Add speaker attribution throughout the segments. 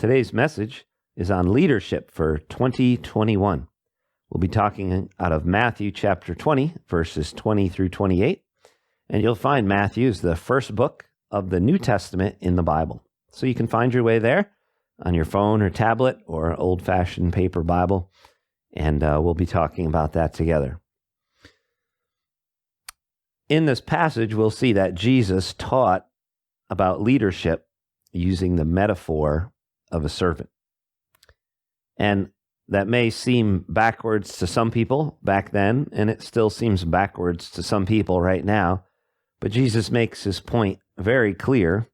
Speaker 1: Today's message is on leadership for 2021. We'll be talking out of Matthew chapter 20, verses 20 through 28. And you'll find Matthew is the first book of the New Testament in the Bible. So you can find your way there on your phone or tablet or old-fashioned paper Bible. And we'll be talking about that together. In this passage, we'll see that Jesus taught about leadership using the metaphor of a servant. And that may seem backwards to some people back then, and it still seems backwards to some people right now. But Jesus makes his point very clear.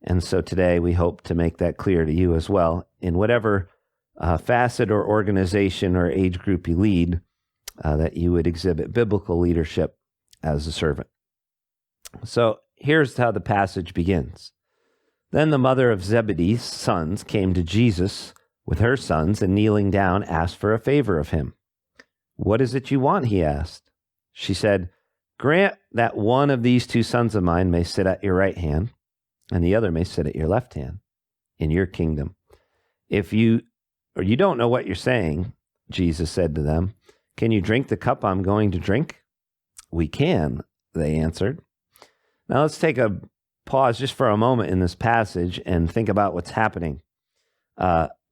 Speaker 1: And so today we hope to make that clear to you as well. In whatever facet or organization or age group you lead, that you would exhibit biblical leadership as a servant. So here's how the passage begins. Then the mother of Zebedee's sons came to Jesus with her sons, and kneeling down, asked for a favor of him. "What is it you want?" he asked. She said, "Grant that one of these two sons of mine may sit at your right hand, and the other may sit at your left hand in your kingdom. If you don't know what you're saying," Jesus said to them, "can you drink the cup I'm going to drink?" "We can," they answered. Now let's take a pause just for a moment in this passage and think about what's happening.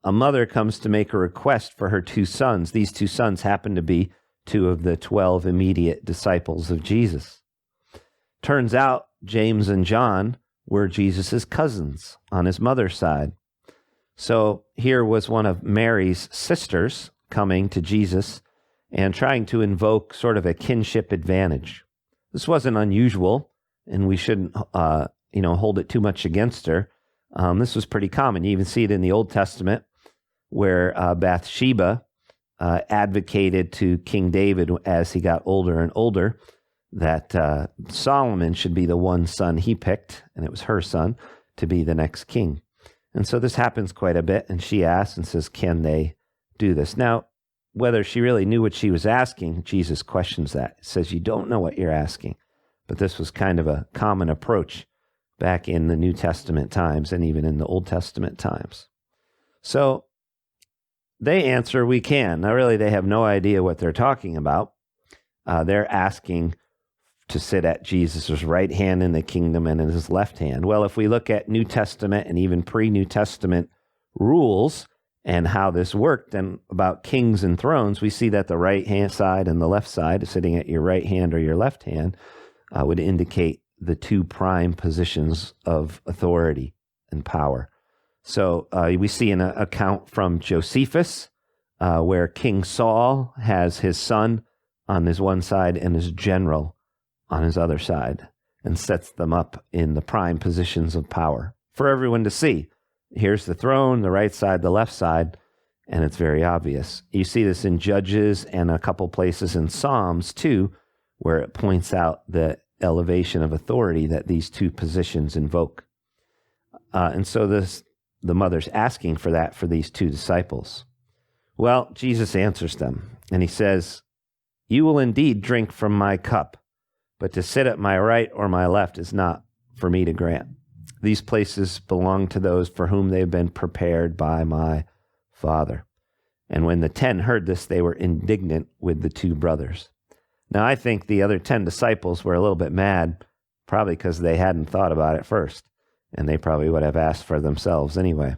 Speaker 1: A mother comes to make a request for her two sons. These two sons happen to be two of the 12 immediate disciples of Jesus. Turns out James and John were Jesus' cousins on his mother's side. So here was one of Mary's sisters coming to Jesus and trying to invoke sort of a kinship advantage. This wasn't unusual, and we shouldn't hold it too much against her. This was pretty common. You even see it in the Old Testament where Bathsheba advocated to King David as he got older and older that Solomon should be the one son he picked, and it was her son, to be the next king. And so this happens quite a bit, and she asks and says, can they do this? Now, whether she really knew what she was asking, Jesus questions that. He says, you don't know what you're asking. But this was kind of a common approach back in the New Testament times and even in the Old Testament times. So they answer, we can. Now, really, they have no idea what they're talking about. They're asking to sit at Jesus' right hand in the kingdom and in his left hand. Well, if we look at New Testament and even pre-New Testament rules and how this worked and about kings and thrones, we see that the right hand side and the left side, sitting at your right hand or your left hand, would indicate the two prime positions of authority and power. So we see an account from Josephus where King Saul has his son on his one side and his general on his other side and sets them up in the prime positions of power for everyone to see. Here's the throne, the right side, the left side, and it's very obvious. You see this in Judges and a couple places in Psalms too, where it points out the elevation of authority that these two positions invoke. And so the mother's asking for that for these two disciples. Well, Jesus answers them, and he says, you will indeed drink from my cup, but to sit at my right or my left is not for me to grant. These places belong to those for whom they have been prepared by my Father. And when the 10 heard this, they were indignant with the two brothers. Now, I think the other 10 disciples were a little bit mad, probably because they hadn't thought about it first, and they probably would have asked for themselves anyway.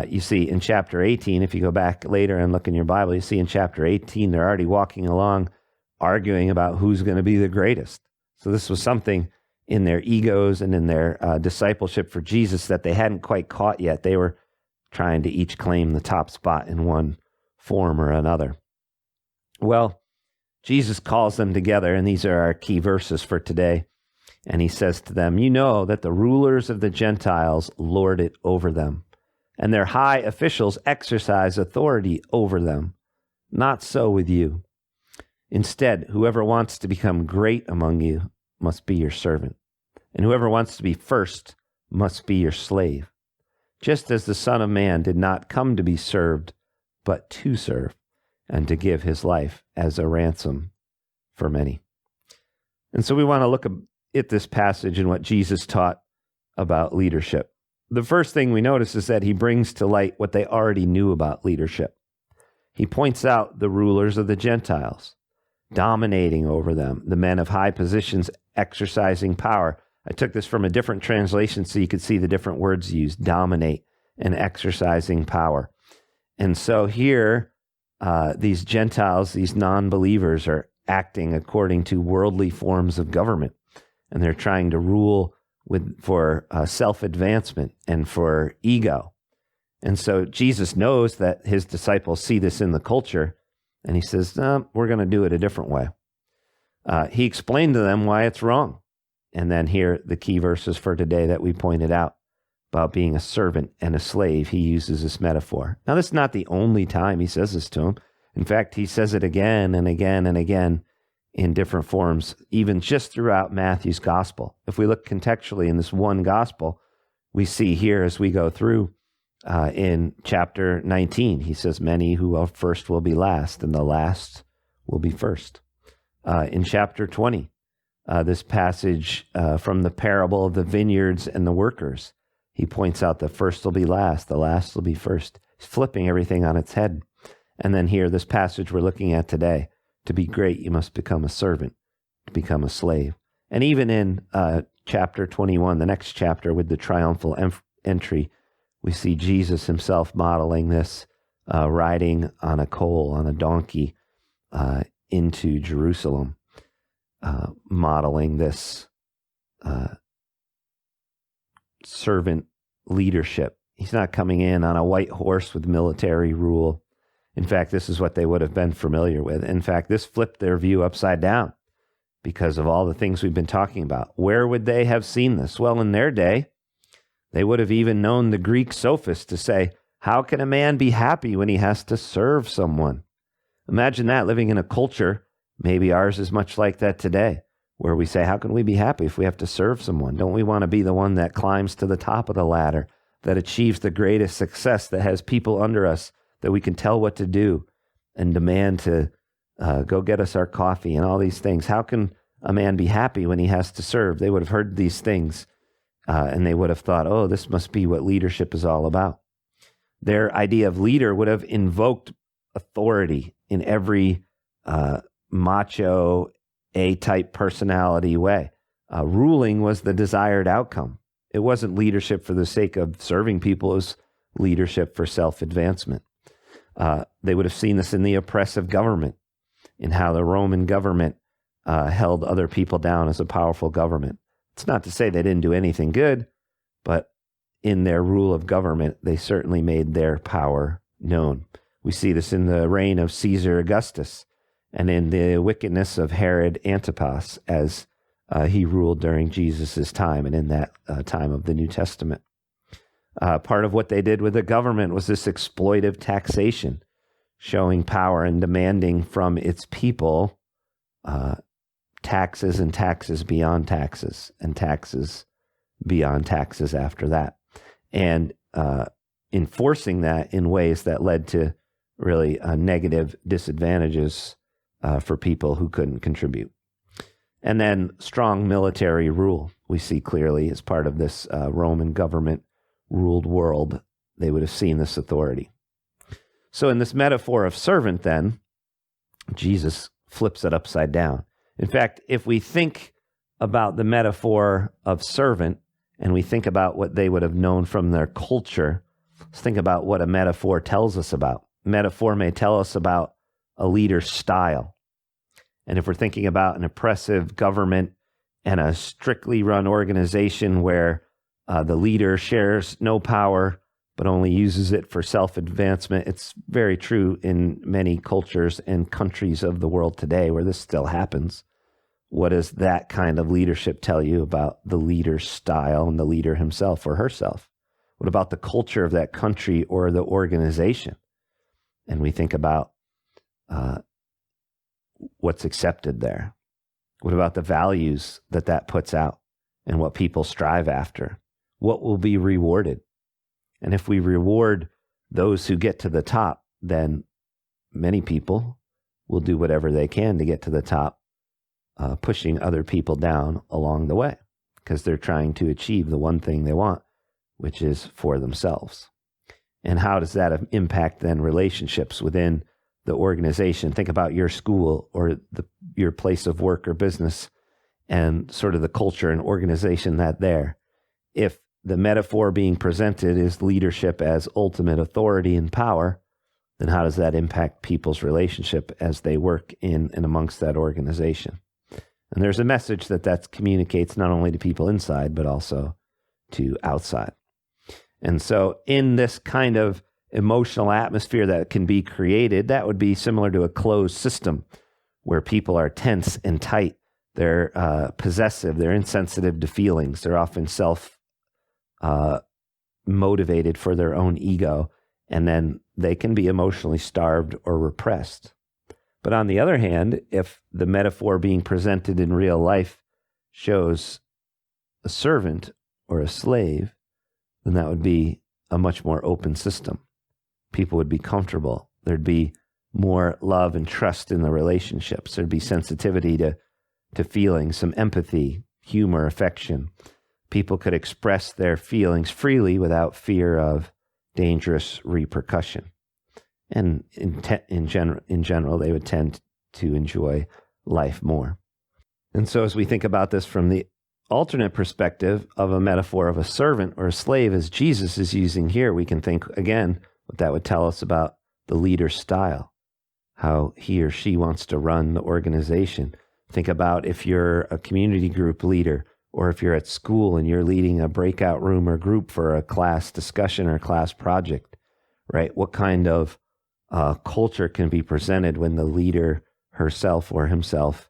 Speaker 1: You see in chapter 18, if you go back later and look in your Bible, you see in chapter 18, they're already walking along, arguing about who's going to be the greatest. So this was something in their egos and in their discipleship for Jesus that they hadn't quite caught yet. They were trying to each claim the top spot in one form or another. Well, Jesus calls them together, and these are our key verses for today. And he says to them, you know that the rulers of the Gentiles lord it over them, and their high officials exercise authority over them. Not so with you. Instead, whoever wants to become great among you must be your servant, and whoever wants to be first must be your slave, just as the Son of Man did not come to be served, but to serve, and to give his life as a ransom for many. And so we want to look at this passage and what Jesus taught about leadership. the first thing we notice is that he brings to light what they already knew about leadership. He points out the rulers of the Gentiles, dominating over them, the men of high positions exercising power. I took this from a different translation so you could see the different words used, dominate and exercising power. And so here, these Gentiles, these non-believers are acting according to worldly forms of government, and they're trying to rule for self-advancement and for ego. And so Jesus knows that his disciples see this in the culture, and he says, no, we're going to do it a different way. He explained to them why it's wrong. And then here, the key verses for today that we pointed out about being a servant and a slave, he uses this metaphor. Now, this is not the only time he says this to them. In fact, he says it again and again and again in different forms, even just throughout Matthew's gospel. If we look contextually in this one gospel, we see here as we go through in chapter 19, he says, many who are first will be last, and the last will be first. In chapter 20, this passage from the parable of the vineyards and the workers, he points out the first will be last, the last will be first. He's flipping everything on its head. And then here, this passage we're looking at today, to be great, you must become a servant, to become a slave. And even in chapter 21, the next chapter with the triumphal entry, we see Jesus himself modeling this, riding on a coal, on a donkey, into Jerusalem, modeling this servant leadership. He's not coming in on a white horse with military rule. In fact, this is what they would have been familiar with. In fact, this flipped their view upside down because of all the things we've been talking about. Where would they have seen this? Well, in their day, they would have even known the Greek sophists to say, how can a man be happy when he has to serve someone? Imagine that, living in a culture, maybe ours is much like that today, where we say, how can we be happy if we have to serve someone? Don't we want to be the one that climbs to the top of the ladder, that achieves the greatest success, that has people under us that we can tell what to do and demand to go get us our coffee and all these things? How can a man be happy when he has to serve? They would have heard these things and they would have thought, oh, this must be what leadership is all about. Their idea of leader would have invoked authority in every macho, A-type personality way. Ruling was the desired outcome. It wasn't leadership for the sake of serving people. It was leadership for self-advancement. They would have seen this in the oppressive government, in how the Roman government held other people down as a powerful government. It's not to say they didn't do anything good, but in their rule of government, they certainly made their power known. We see this in the reign of Caesar Augustus and in the wickedness of Herod Antipas as he ruled during Jesus' time and in that time of the New Testament. Part of what they did with the government was this exploitive taxation, showing power and demanding from its people taxes and taxes beyond taxes and taxes beyond taxes after that. And enforcing that in ways that led to really negative disadvantages for people who couldn't contribute. And then strong military rule, we see clearly as part of this Roman government ruled world, they would have seen this authority. So in this metaphor of servant, then, Jesus flips it upside down. In fact, if we think about the metaphor of servant and we think about what they would have known from their culture, let's think about what a metaphor tells us about. Metaphor may tell us about a leader's style. And if we're thinking about an oppressive government and a strictly run organization where the leader shares no power but only uses it for self-advancement, it's very true in many cultures and countries of the world today where this still happens. What does that kind of leadership tell you about the leader's style and the leader himself or herself? What about the culture of that country or the organization? And we think about what's accepted there. What about the values that puts out and what people strive after? What will be rewarded? And if we reward those who get to the top, then many people will do whatever they can to get to the top, pushing other people down along the way because they're trying to achieve the one thing they want, which is for themselves. And how does that impact then relationships within the organization? Think about your school or your place of work or business and sort of the culture and organization that there. If the metaphor being presented is leadership as ultimate authority and power, then how does that impact people's relationship as they work in and amongst that organization? And there's a message that communicates not only to people inside, but also to outside. And so in this kind of emotional atmosphere that can be created, that would be similar to a closed system where people are tense and tight. They're possessive. They're insensitive to feelings. They're often motivated for their own ego. And then they can be emotionally starved or repressed. But on the other hand, if the metaphor being presented in real life shows a servant or a slave, then that would be a much more open system. People would be comfortable. There'd be more love and trust in the relationships. There'd be sensitivity to feelings, some empathy, humor, affection. People could express their feelings freely without fear of dangerous repercussion. And in general, they would tend to enjoy life more. And so as we think about this from the alternate perspective of a metaphor of a servant or a slave, as Jesus is using here, we can think, again, what that would tell us about the leader's style, how he or she wants to run the organization. Think about if you're a community group leader, or if you're at school and you're leading a breakout room or group for a class discussion or class project, right? What kind of culture can be presented when the leader herself or himself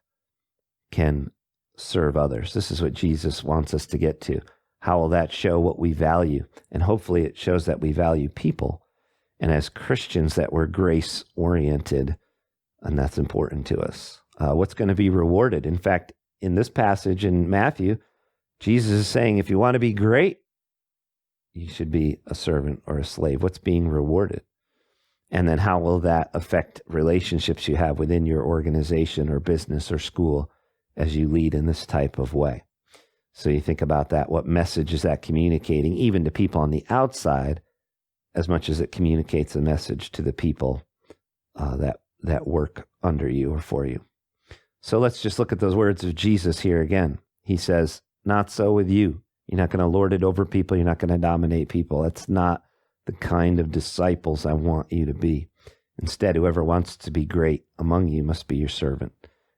Speaker 1: can serve others? This is what Jesus wants us to get to. How will that show what we value? And hopefully it shows that we value people. And as Christians, that we're grace-oriented, and that's important to us. What's going to be rewarded? In fact, in this passage in Matthew, Jesus is saying, if you want to be great, you should be a servant or a slave. What's being rewarded? And then how will that affect relationships you have within your organization or business or school as you lead in this type of way? So you think about that. What message is that communicating, even to people on the outside, as much as it communicates a message to the people that work under you or for you? So let's just look at those words of Jesus here again. He says, not so with you. You're not going to lord it over people. You're not going to dominate people. That's not the kind of disciples I want you to be. Instead, whoever wants to be great among you must be your servant.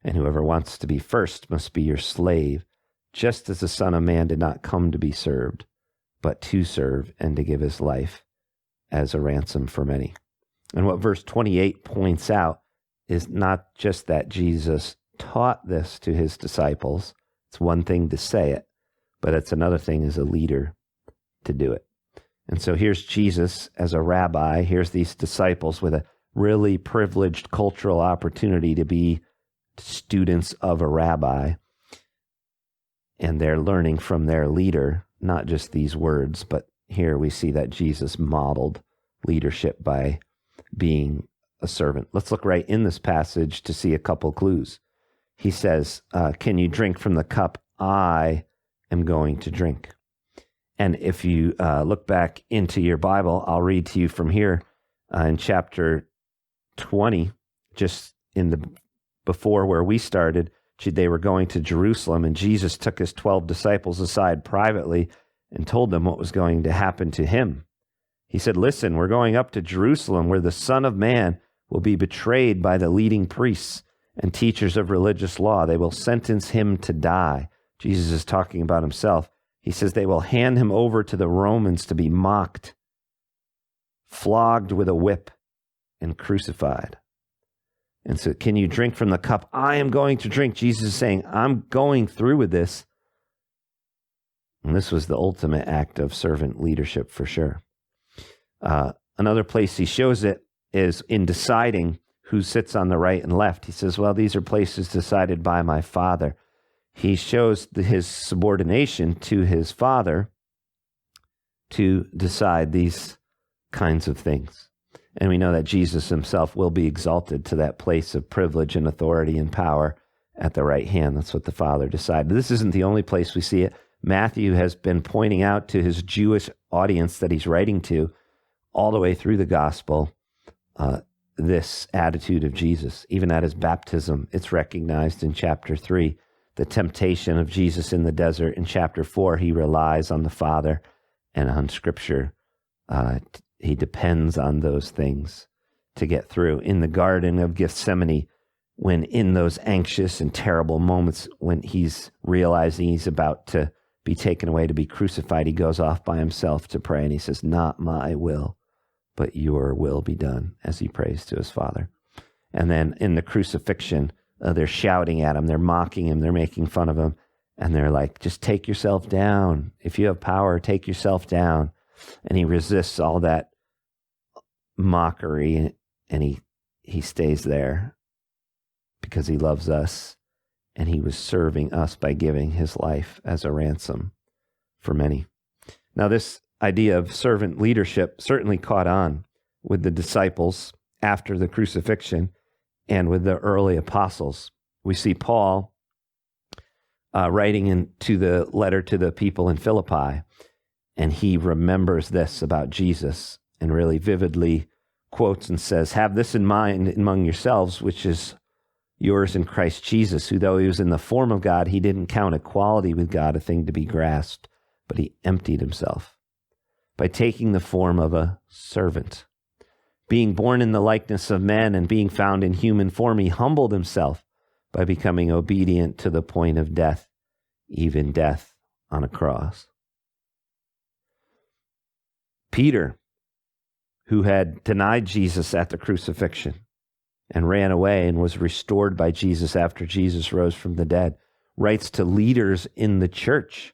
Speaker 1: And whoever wants to be first must be your slave, just as the Son of Man did not come to be served, but to serve and to give his life as a ransom for many. And what verse 28 points out is not just that Jesus taught this to his disciples. It's one thing to say it, but it's another thing as a leader to do it. And so here's Jesus as a rabbi. Here's these disciples with a really privileged cultural opportunity to be students of a rabbi. And they're learning from their leader, not just these words, but here we see that Jesus modeled leadership by being a servant. Let's look right in this passage to see a couple clues. He says, can you drink from the cup I am going to drink? And if you look back into your Bible, I'll read to you from here in chapter 20, just in the before where we started. They were going to Jerusalem, and Jesus took his 12 disciples aside privately and told them what was going to happen to him. He said, listen, we're going up to Jerusalem where the Son of Man will be betrayed by the leading priests and teachers of religious law. They will sentence him to die. Jesus is talking about himself. He says they will hand him over to the Romans to be mocked, flogged with a whip, and crucified. And so, can you drink from the cup I am going to drink? Jesus is saying, I'm going through with this. And this was the ultimate act of servant leadership for sure. Another place he shows it is in deciding who sits on the right and left. He says, well, these are places decided by my Father. He shows his subordination to his Father to decide these kinds of things. And we know that Jesus himself will be exalted to that place of privilege and authority and power at the right hand. That's what the Father decided. This isn't the only place we see it. Matthew has been pointing out to his Jewish audience that he's writing to all the way through the gospel, this attitude of Jesus. Even at his baptism, it's recognized in chapter 3. The temptation of Jesus in the desert. In chapter 4, he relies on the Father and on Scripture. He depends on those things to get through. In the Garden of Gethsemane, when in those anxious and terrible moments, when he's realizing he's about to be taken away to be crucified, he goes off by himself to pray, and he says, "Not my will, but your will be done," as he prays to his Father. And then in the crucifixion, they're shouting at him, they're mocking him, they're making fun of him, and they're like, "Just take yourself down. If you have power, take yourself down." And he resists all that mockery, and he stays there because he loves us, and he was serving us by giving his life as a ransom for many. Now, this idea of servant leadership certainly caught on with the disciples after the crucifixion and with the early apostles. We see Paul writing into the letter to the people in Philippi, and he remembers this about Jesus and really vividly quotes and says, "Have this in mind among yourselves, which is yours in Christ Jesus, who though he was in the form of God, he didn't count equality with God a thing to be grasped, but he emptied himself by taking the form of a servant. Being born in the likeness of men and being found in human form, he humbled himself by becoming obedient to the point of death, even death on a cross." Peter, who had denied Jesus at the crucifixion and ran away and was restored by Jesus after Jesus rose from the dead, writes to leaders in the church,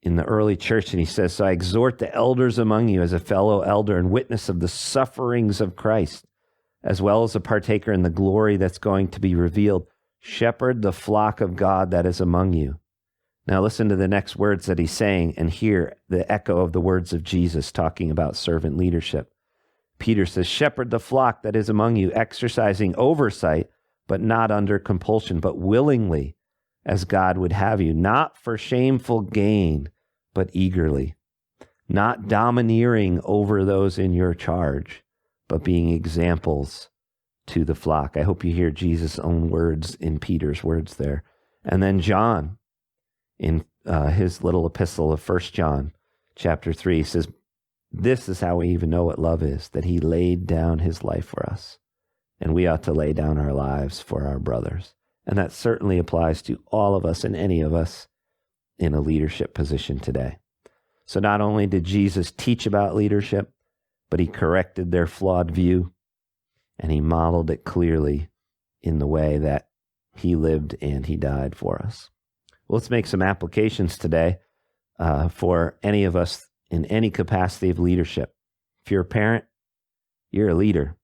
Speaker 1: in the early church, and he says, "So I exhort the elders among you as a fellow elder and witness of the sufferings of Christ, as well as a partaker in the glory that's going to be revealed. Shepherd the flock of God that is among you." Now listen to the next words that he's saying and hear the echo of the words of Jesus talking about servant leadership. Peter says, "Shepherd the flock that is among you, exercising oversight, but not under compulsion, but willingly, as God would have you, not for shameful gain, but eagerly, not domineering over those in your charge, but being examples to the flock." I hope you hear Jesus' own words in Peter's words there. And then John, in his little epistle of 1 John chapter 3, says, "This is how we even know what love is, that he laid down his life for us, and we ought to lay down our lives for our brothers." And that certainly applies to all of us and any of us in a leadership position today. So not only did Jesus teach about leadership, but he corrected their flawed view, and he modeled it clearly in the way that he lived and he died for us. Well, let's make some applications today for any of us in any capacity of leadership. If you're a parent, you're a leader.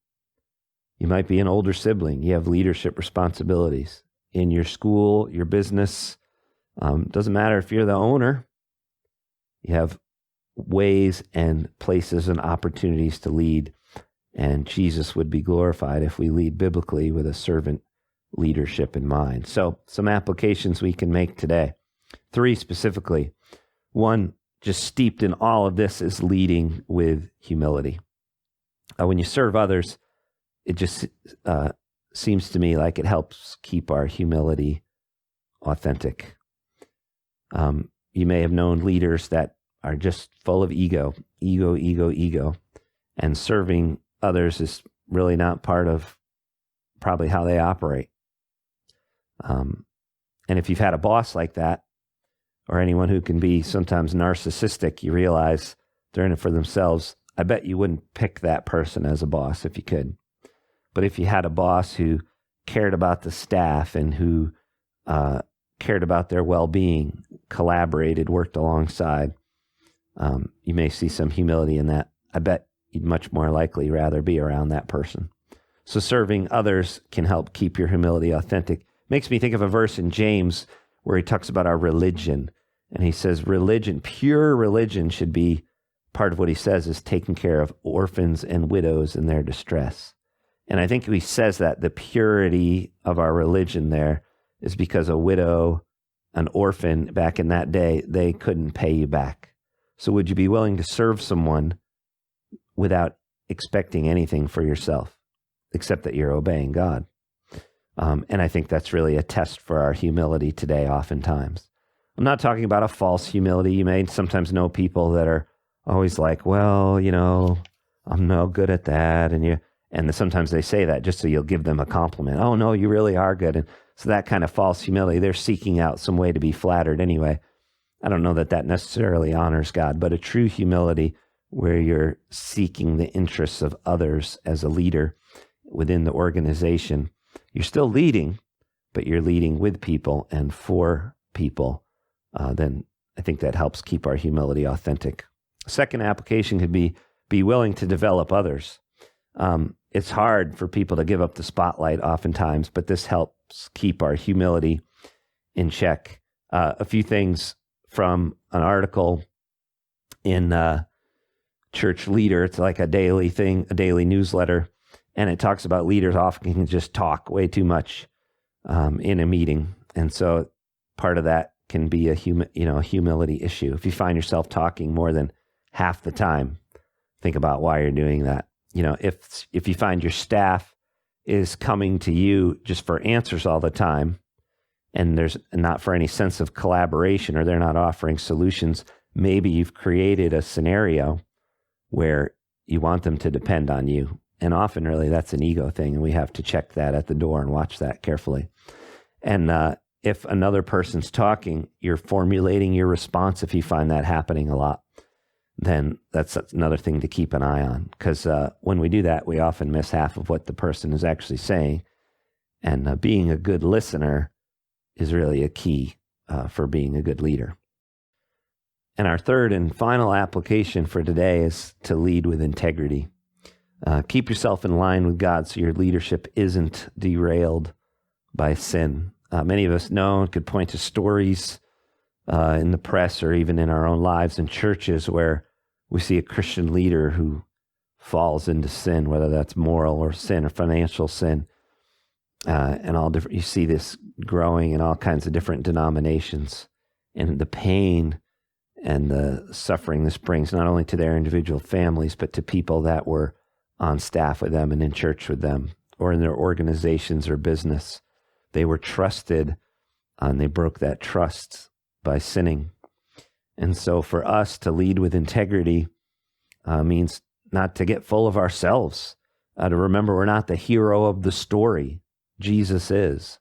Speaker 1: You might be an older sibling. You have leadership responsibilities in your school, your business. Doesn't matter if you're the owner. You have ways and places and opportunities to lead, and Jesus would be glorified if we lead biblically with a servant leadership in mind. So some applications we can make today. 3 specifically. 1, just steeped in all of this, is leading with humility. When you serve others, it just seems to me like it helps keep our humility authentic. You may have known leaders that are just full of ego, and serving others is really not part of probably how they operate. And if you've had a boss like that, or anyone who can be sometimes narcissistic, you realize they're in it for themselves. I bet you wouldn't pick that person as a boss if you could. But if you had a boss who cared about the staff and who cared about their well-being, collaborated, worked alongside, you may see some humility in that. I bet you'd much more likely rather be around that person. So serving others can help keep your humility authentic. Makes me think of a verse in James where he talks about our religion. And he says religion, pure religion, should be, part of what he says is taking care of orphans and widows in their distress. And I think he says that the purity of our religion there is because a widow an orphan back in that day, they couldn't pay you back. So would you be willing to serve someone without expecting anything for yourself, except that you're obeying God? And I think that's really a test for our humility today, oftentimes. I'm not talking about a false humility. You may sometimes know people that are always like, well, I'm no good at that. And sometimes they say that just so you'll give them a compliment. Oh, no, you really are good. And so that kind of false humility, they're seeking out some way to be flattered anyway. I don't know that necessarily honors God, but a true humility where you're seeking the interests of others as a leader within the organization. You're still leading, but you're leading with people and for people. Then I think that helps keep our humility authentic. Second application could be willing to develop others. It's hard for people to give up the spotlight oftentimes, but this helps keep our humility in check. A few things from an article in Church Leader. It's like a daily thing, a daily newsletter, and it talks about leaders often can just talk way too much in a meeting, and so part of that can be a humility issue. If you find yourself talking more than half the time, think about why you're doing that. If you find your staff is coming to you just for answers all the time, and there's not for any sense of collaboration, or they're not offering solutions, maybe you've created a scenario where you want them to depend on you. And often really that's an ego thing, and we have to check that at the door and watch that carefully. And if another person's talking, you're formulating your response. If you find that happening a lot, then that's another thing to keep an eye on, because when we do that, we often miss half of what the person is actually saying. And being a good listener is really a key for being a good leader. And our third and final application for today is to lead with integrity. Keep yourself in line with God so your leadership isn't derailed by sin. Many of us know and could point to stories in the press or even in our own lives in churches where we see a Christian leader who falls into sin, whether that's moral or sin or financial sin, and all different. You see this growing in all kinds of different denominations, and the pain and the suffering this brings not only to their individual families, but to people that were on staff with them and in church with them, or in their organizations or business. They were trusted, and they broke that trust by sinning. And so for us to lead with integrity means not to get full of ourselves, to remember we're not the hero of the story. Jesus is.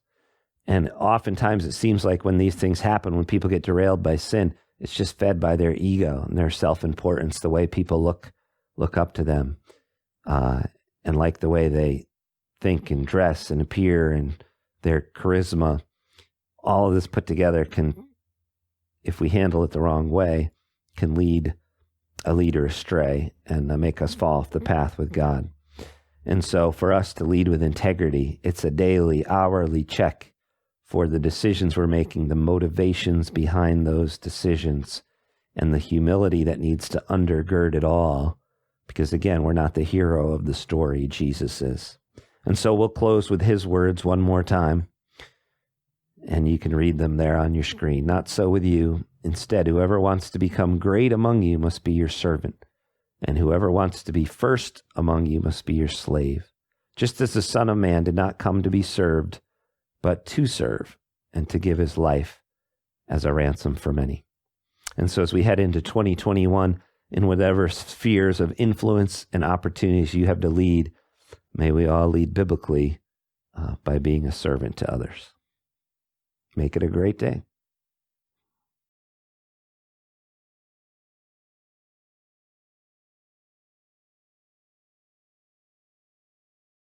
Speaker 1: And oftentimes it seems like when these things happen, when people get derailed by sin, it's just fed by their ego and their self-importance, the way people look up to them, and like the way they think and dress and appear and their charisma. All of this put together can, if we handle it the wrong way, can lead a leader astray and make us fall off the path with God. And so for us to lead with integrity, it's a daily, hourly check for the decisions we're making, the motivations behind those decisions, and the humility that needs to undergird it all. Because again, we're not the hero of the story, Jesus is. And so we'll close with his words one more time. And you can read them there on your screen. Not so with you. Instead, whoever wants to become great among you must be your servant. And whoever wants to be first among you must be your slave. Just as the Son of Man did not come to be served, but to serve and to give his life as a ransom for many. And so as we head into 2021, in whatever spheres of influence and opportunities you have to lead, may we all lead biblically by being a servant to others. Make it a great day.